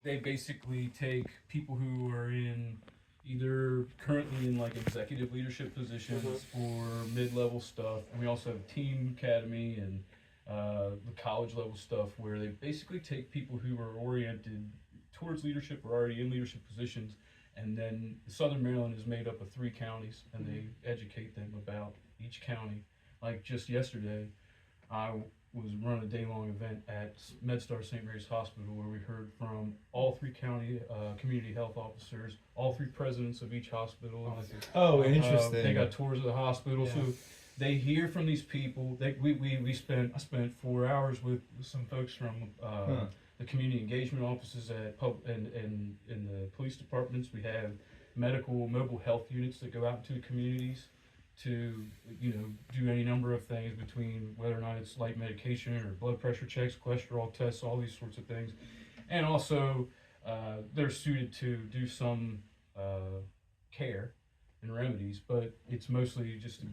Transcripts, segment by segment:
they basically take people who are in either currently in like executive leadership positions or mid-level stuff, and we also have team academy and the college level stuff where they basically take people who are oriented towards leadership or already in leadership positions, and then Southern Maryland is made up of 3 counties, and they educate them about each county. Like just yesterday, I was running a day-long event at MedStar St. Mary's Hospital where we heard from all 3 county community health officers, all 3 presidents of each hospital. Oh, interesting. They got tours of the hospital, so they hear from these people. I spent 4 hours with some folks from the community engagement offices at in the police departments. We have medical mobile health units that go out into the communities to do any number of things, between whether or not it's light medication or blood pressure checks, cholesterol tests, all these sorts of things. And also they're suited to do some care and remedies, but it's mostly just to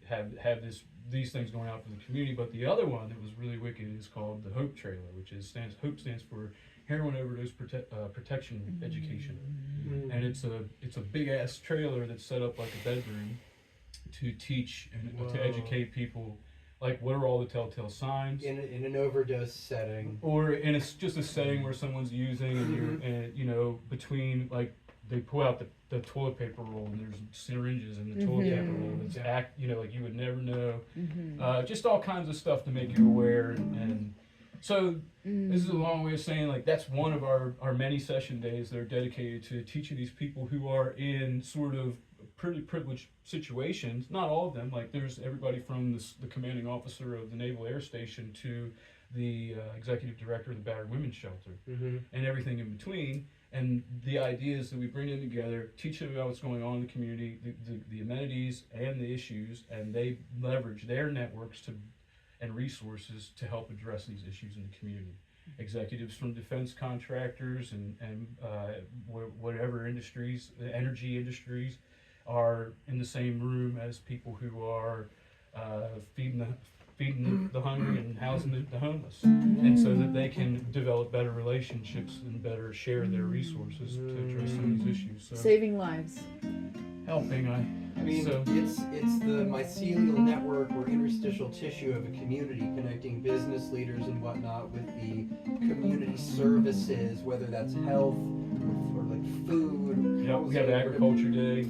have these things going out for the community. But the other one that was really wicked is called the Hope Trailer, which is Hope stands for Heroin Overdose Protection Education. And it's a big ass trailer that's set up like a bedroom to teach and to educate people, like what are all the telltale signs in an overdose setting, or in just a setting where someone's using and you're between, like, they pull out the toilet paper roll and there's syringes in the toilet paper roll that's like you would never know. Just all kinds of stuff to make you aware, and so this is a long way of saying, like, that's one of our many session days that are dedicated to teaching these people who are in sort of pretty privileged situations. Not all of them, like there's everybody from the commanding officer of the Naval Air Station to the executive director of the Battered Women's Shelter, and everything in between. And the idea is that we bring them together, teach them about what's going on in the community, the amenities and the issues, and they leverage their networks and resources to help address these issues in the community. Executives from defense contractors and whatever industries, the energy industries, are in the same room as people who are feeding the hungry and housing the homeless, and so that they can develop better relationships and better share their resources to address some of these issues. So, saving lives. helping. I mean, it's the mycelial network or interstitial tissue of a community, connecting business leaders and whatnot with the community services, whether that's health or like food. Yeah, we have Agriculture Day.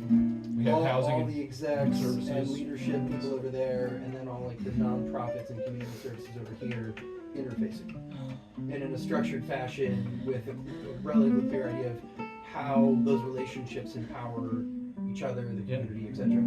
We have housing all the execs services and leadership people over there, and then all like the nonprofits and community services over here interfacing, and in a structured fashion with a relatively clear idea of how those relationships empower each other, the community, etc.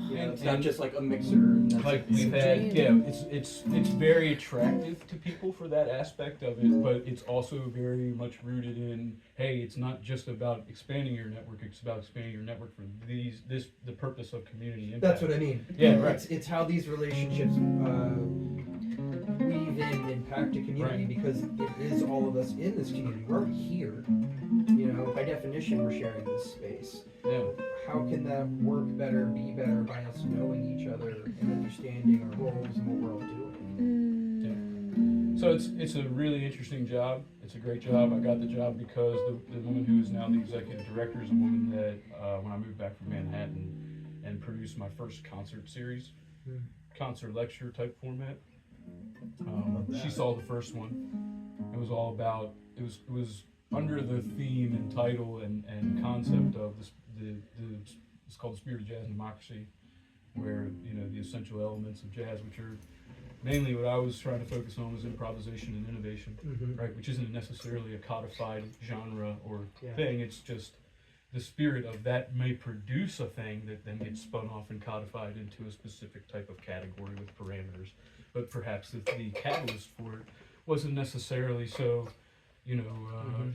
It's not just like a mixer. Like we've had, it's very attractive to people for that aspect of it, but it's also very much rooted in, hey, it's not just about expanding your network; it's about expanding your network for the purpose of community impact. That's what I mean. Yeah, right. It's how these relationships weave in and impact a community, because it is all of us in this community. We're already here. By definition, we're sharing this space. Yeah. How can that work better, be better, by us knowing each other and understanding our roles and what we're all doing? Yeah. So it's a really interesting job. It's a great job. I got the job because the woman who is now the executive director is a woman that when I moved back from Manhattan and produced my first concert series, concert lecture type format. She saw the first one. It was all about, it was under the theme and title and concept of it's called The Spirit of Jazz and Democracy, where the essential elements of jazz, which are mainly what I was trying to focus on, was improvisation and innovation, right? Which isn't necessarily a codified genre or thing. It's just the spirit of that may produce a thing that then gets spun off and codified into a specific type of category with parameters. But perhaps the catalyst for it wasn't necessarily so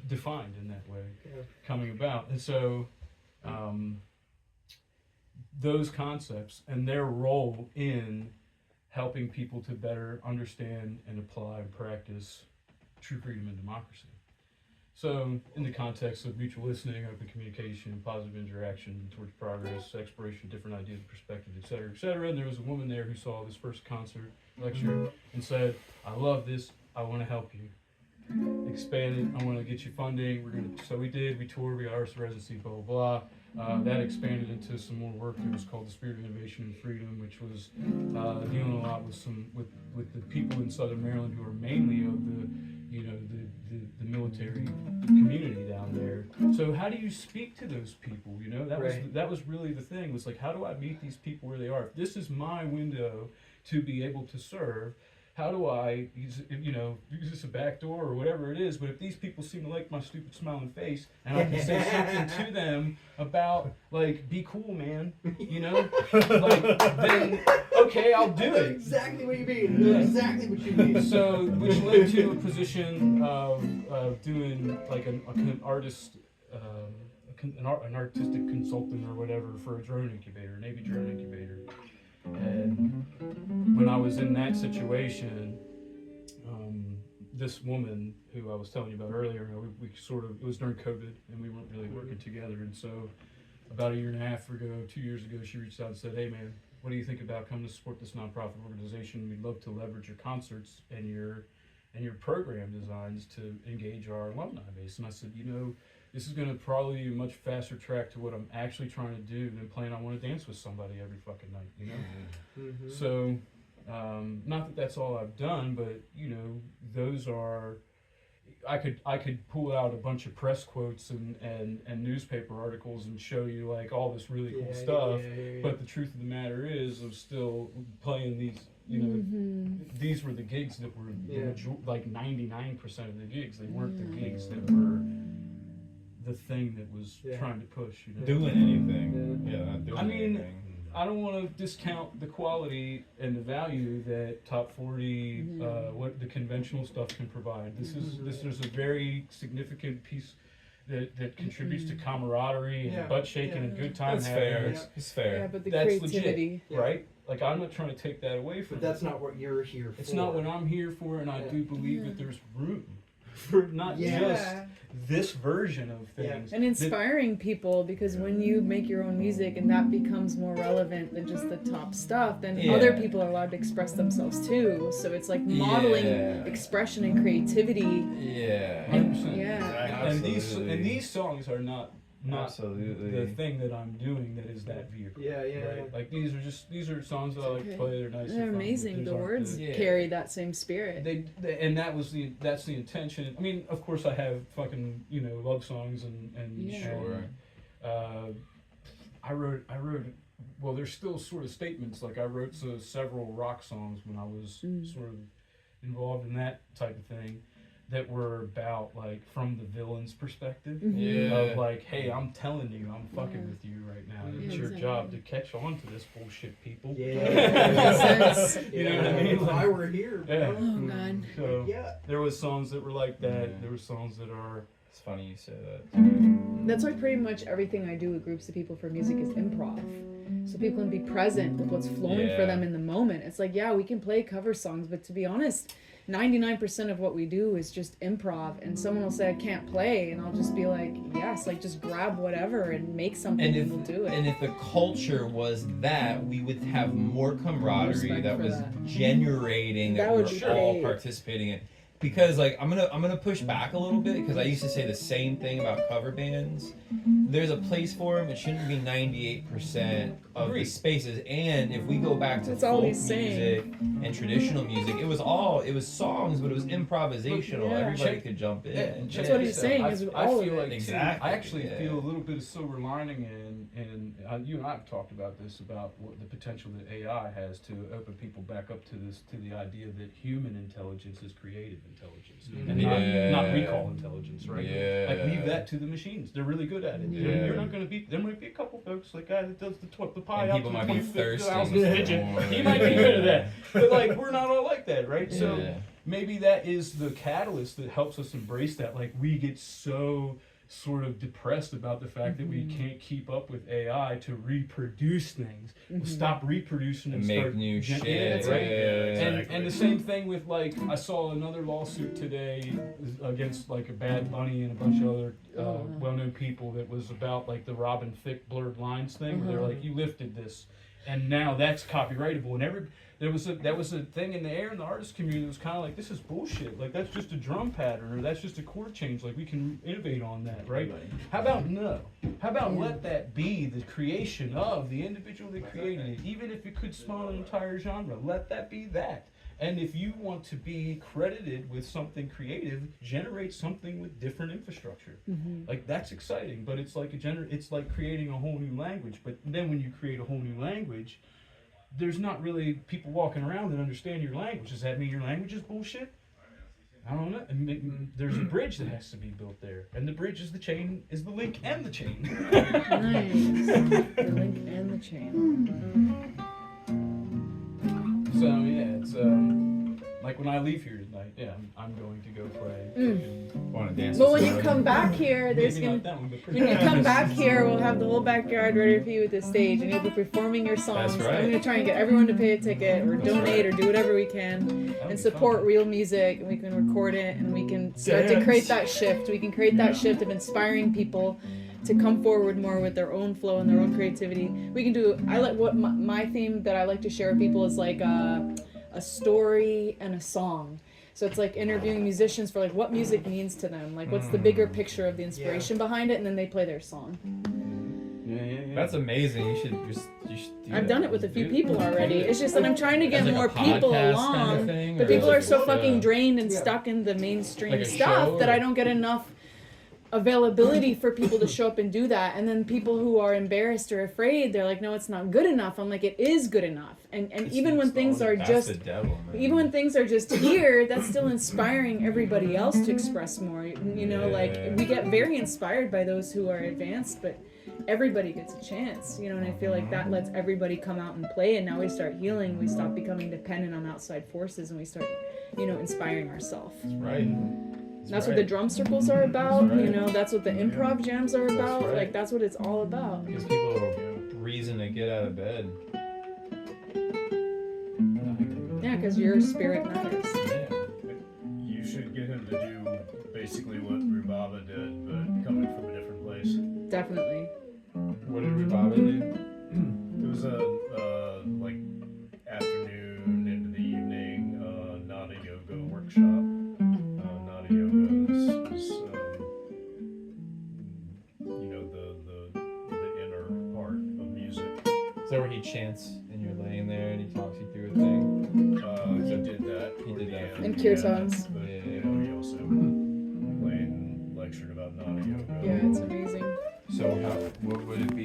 defined in that way coming about. And so those concepts and their role in helping people to better understand and apply and practice true freedom and democracy. So in the context of mutual listening, open communication, positive interaction towards progress, exploration of different ideas and perspectives, et cetera, and there was a woman there who saw this first concert lecture and said, I love this, I want to help you expand it. I want to get you funding. So we did. We toured. We got our residency. Blah blah blah. That expanded into some more work that was called the Spirit of Innovation and Freedom, which was dealing a lot with the people in Southern Maryland who are mainly of the military community down there. So how do you speak to those people? That was really the thing. Was like, how do I meet these people where they are? If this is my window to be able to serve, how do I use this a back door or whatever it is? But if these people seem to like my stupid smiling face, and I can say something to them about like, be cool, man, then okay, I'll do it. Exactly what you mean. Yeah. Exactly what you mean. So, which led to a position of doing like an artist, an artistic consultant or whatever for a drone incubator, Navy drone incubator. And when I was in that situation, this woman who I was telling you about earlier, we it was during COVID and we weren't really working together. And so about a year and a half ago, 2 years ago, she reached out and said, hey man, what do you think about coming to support this nonprofit organization? We'd love to leverage your concerts and your program designs to engage our alumni base. And I said, this is going to probably be a much faster track to what I'm actually trying to do than playing I Want to Dance with Somebody every fucking night, Mm-hmm. So, not that that's all I've done, but, those are, I could pull out a bunch of press quotes and newspaper articles and show you like all this really cool stuff, but the truth of the matter is I'm still playing these, these were the gigs that were like 99% of the gigs. They weren't the gigs that were the thing that was trying to push, doing anything. Not doing anything. I don't want to discount the quality and the value that Top 40, what the conventional stuff can provide. There's a very significant piece that contributes to camaraderie and butt shaking and good time having. It's fair. Yeah, but the That's creativity, legit, right? Like, I'm not trying to take that away from But that's not what you're here for. It's not what I'm here for, and I do believe that there's room for not just this version of things. and inspiring people, because when you make your own music and that becomes more relevant than just the top stuff, then other people are allowed to express themselves too. So it's like modeling expression and creativity. 100%. And these songs are not absolutely the thing that I'm doing that is that vehicle. Right? Like these are songs that I like to play. They're nice. They're amazing. The words carry that same spirit. And that's the intention. I mean, of course, I have fucking love songs and sure. I wrote. Well, there's still sort of statements. Like I wrote several rock songs when I was sort of involved in that type of thing, that were about like from the villain's perspective of like, hey, I'm telling you, I'm fucking with you right now. It's your job to catch on to this bullshit, people. You know what I mean? If I were here. Oh God. So there was songs that were like that. There were songs that are. It's funny you say that too. That's why pretty much everything I do with groups of people for music is improv. So people can be present with what's flowing for them in the moment. It's like, we can play cover songs, but to be honest, 99% of what we do is just improv, and someone will say I can't play, and I'll just be like, yes, like just grab whatever and make something, and we'll do it. And if the culture was that, we would have more camaraderie that was generating, that we were all participating in. Because like I'm gonna push back a little bit, because I used to say the same thing about cover bands. There's a place for them. It shouldn't be 98% of the spaces. And if we go back to folk music and traditional music, it was songs, but it was improvisational. Everybody could jump in. That's what he's saying. Is all of it. Exactly. I actually feel a little bit of silver lining and you and I have talked about this, about what the potential that AI has to open people back up to the idea that human intelligence is creative intelligence and not recall intelligence, right? Like leave that to the machines. They're really good at it. You're not going to beat. There might be a couple folks, like guy that does the pie out to the 25,000 pigeon. He might be good at that, but like we're not all like that, right? So maybe that is the catalyst that helps us embrace that. Like we get so sort of depressed about the fact that we can't keep up with AI to reproduce things. We'll stop reproducing and make start new shit. And the same thing with like, I saw another lawsuit today against like a Bad Bunny and a bunch of other well-known people that was about like the Robin Thicke blurred lines thing, where they're like, you lifted this and now that's copyrightable, and that was a thing in the air in the artist community that was kind of like, this is bullshit. Like, that's just a drum pattern, or that's just a chord change. Like, we can innovate on that, right? How about no? How about let that be the creation of the individual that created it, even if it could spawn an entire genre. Let that be that. And if you want to be credited with something creative, generate something with different infrastructure. Like, that's exciting, but it's like it's like creating a whole new language. But then when you create a whole new language, there's not really people walking around that understand your language. Does that mean your language is bullshit? I don't know. There's a bridge that has to be built there, and the bridge is the chain, is the link and the chain. Nice. The link and the chain. So yeah, it's like when I leave here tonight. Yeah, I'm going to go play. Want to dance? But when you come back here, there's Maybe gonna. not that one, but When you come back here, we'll have the whole backyard ready for you at the stage, and you'll be performing your songs. That's right. I'm gonna try and get everyone to pay a ticket or donate or do whatever we can and support real music. And we can record it, and we can start to create that shift. We can create that shift of inspiring people to come forward more with their own flow and their own creativity. We can do. I like what my theme that I like to share with people is like a story and a song. So it's like interviewing musicians for like what music means to them, like what's the bigger picture of the inspiration behind it, and then they play their song. Yeah. That's amazing. You should do I've done it with a few people do already. it. It's just that I'm trying to get As like more a people podcast along, kind of thing, but or people is are it so just fucking a- drained and Yeah. stuck in the mainstream Like a stuff show, that or- I don't get enough availability for people to show up and do that. And then people who are embarrassed or afraid, they're like, no, it's not good enough. I'm like, it is good enough. And even when things are That's just the devil, man. even when things are just here, that's still inspiring everybody else to express more. You know, like we get very inspired by those who are advanced, but everybody gets a chance, you know, and I feel like that lets everybody come out and play, and now we start healing, we stop becoming dependent on outside forces, and we start, you know, inspiring ourselves. Right. That's what the drum circles are about, That's right. you know, that's what the improv jams are about, right. like that's what it's all about. Gives people a reason to get out of bed. Yeah, because your spirit matters. Yeah. You should get him to do basically what Rubaba did, but coming from a different place. Definitely. What did Rubaba do? It was a like afternoon into the evening Nada yoga workshop. Nada yoga is you know the inner part of music. Is that where he chants and you're laying there and he talks you through a thing? He did that. He did that. And kirtans. But Yeah. you know, he also lectured about Nada yoga. Yeah, it's amazing. So what would it be?